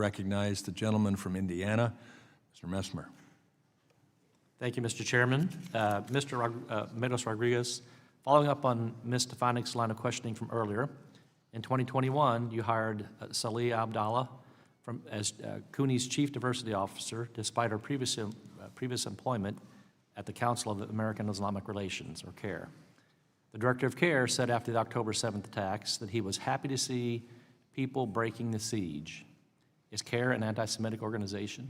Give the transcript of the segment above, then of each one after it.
Recognize the gentleman from Indiana, Mr. Messmer. Thank you, Mr. Chairman. Mr. Meadows Rodriguez, following up on Ms. Stefanik's line of questioning from earlier, in 2021, you hired Salih Abdallah as CUNY's Chief Diversity Officer, despite her previous employment at the Council of American Islamic Relations, or CARE. The Director of CARE said after the October 7th attacks that he was happy to see people breaking the siege. Is CARE an anti-Semitic organization?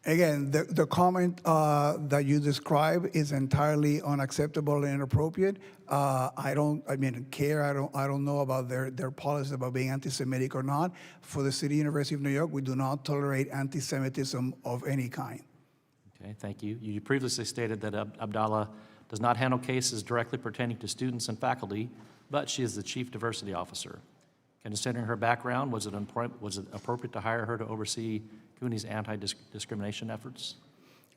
Again, the comment that you describe is entirely unacceptable and inappropriate. CARE, I don't know about their policy about being anti-Semitic or not. For the City University of New York, we do not tolerate anti-Semitism of any kind. Okay, thank you. You previously stated that Abdallah does not handle cases directly pertaining to students and faculty, but she is the Chief Diversity Officer. Considering her background, was it appropriate to hire her to oversee CUNY's anti-discrimination efforts?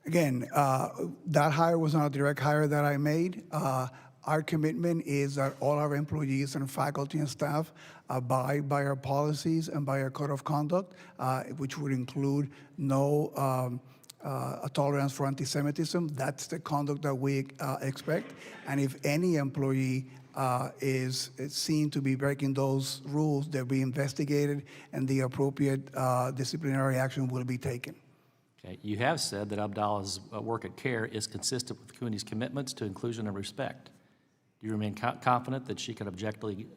Again, that hire was not a direct hire that I made. Our commitment is that all our employees and faculty and staff abide by our policies and by our code of conduct, which would include no a tolerance for anti-Semitism. That's the conduct that we expect. And if any employee is seen to be breaking those rules, they'll be investigated and the appropriate disciplinary action will be taken. Okay. You have said that Abdallah's work at CARE is consistent with CUNY's commitments to inclusion and respect. Do you remain confident that she can objectively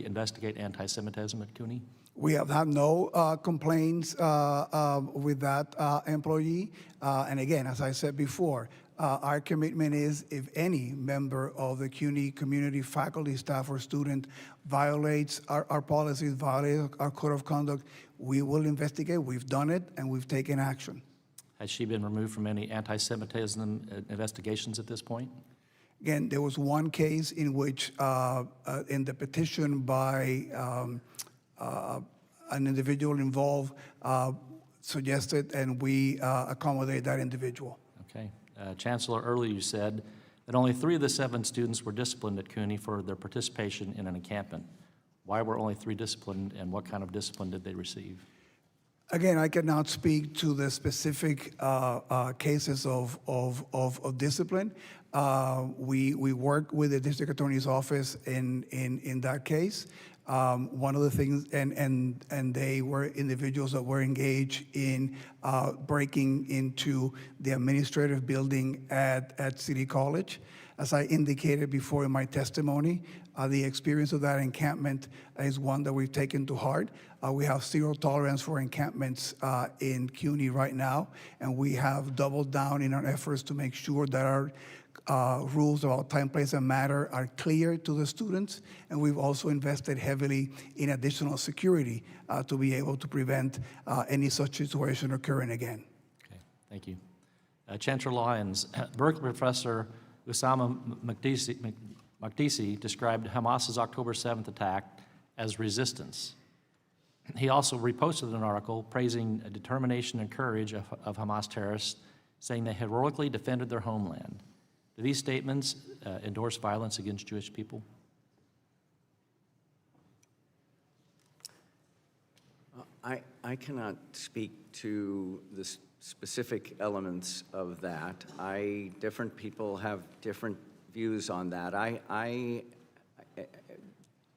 investigate anti-Semitism at CUNY? We have had no complaints with that employee. And again, as I said before, our commitment is if any member of the CUNY community, faculty, staff, or student violates our policies, violates our code of conduct, we will investigate. We've done it, and we've taken action. Has she been removed from any anti-Semitism investigations at this point? Again, there was one case in which, in the petition by an individual involved, suggested, and we accommodate that individual. Okay. Chancellor, earlier you said that only 3 of the 7 students were disciplined at CUNY for their participation in an encampment. Why were only 3 disciplined, and what kind of discipline did they receive? Again, I cannot speak to the specific cases of discipline. We work with the district attorney's office in that case. One of the things, and they were individuals that were engaged in breaking into the administrative building at City College. As I indicated before in my testimony, the experience of that encampment is one that we've taken to heart. We have 0 tolerance for encampments in CUNY right now, and we have doubled down in our efforts to make sure that our rules about time, place, and matter are clear to the students, and we've also invested heavily in additional security to be able to prevent any such situation occurring again. Okay, thank you. Chancellor Lyons, Berkeley professor Usama Makdisi described Hamas's October 7th attack as resistance. He also reposted an article praising determination and courage of Hamas terrorists, saying they heroically defended their homeland. Do these statements endorse violence against Jewish people? I cannot speak to the specific elements of that. Different people have different views on that.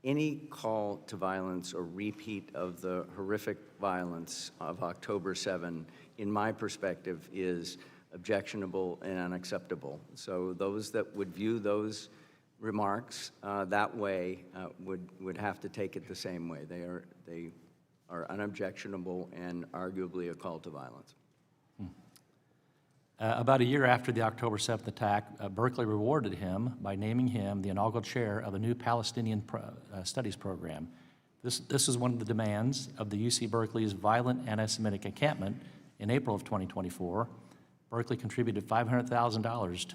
Any call to violence or repeat of the horrific violence of October 7, in my perspective, is objectionable and unacceptable. So those that would view those remarks that way would have to take it the same way. They are unobjectionable and arguably a call to violence. About a year after the October 7th attack, Berkeley rewarded him by naming him the inaugural chair of a new Palestinian studies program. This is one of the demands of the UC Berkeley's violent anti-Semitic encampment in April of 2024. Berkeley contributed $500,000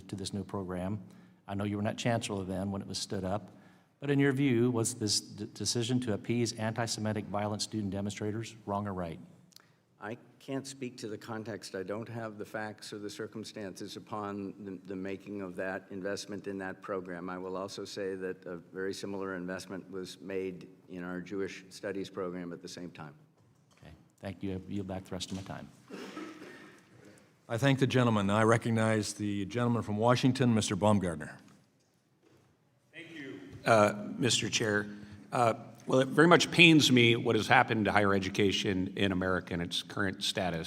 to this new program. I know you were not chancellor then when it was stood up, but in your view, was this decision to appease anti-Semitic violent student demonstrators wrong or right? I can't speak to the context. I don't have the facts or the circumstances upon the making of that investment in that program. I will also say that a very similar investment was made in our Jewish Studies program at the same time. Okay, thank you. I yield back the rest of my time. I thank the gentleman. I recognize the gentleman from Washington, Mr. Baumgartner. Mr. Chair. Well, it very much pains me what has happened to higher education in America and its current status.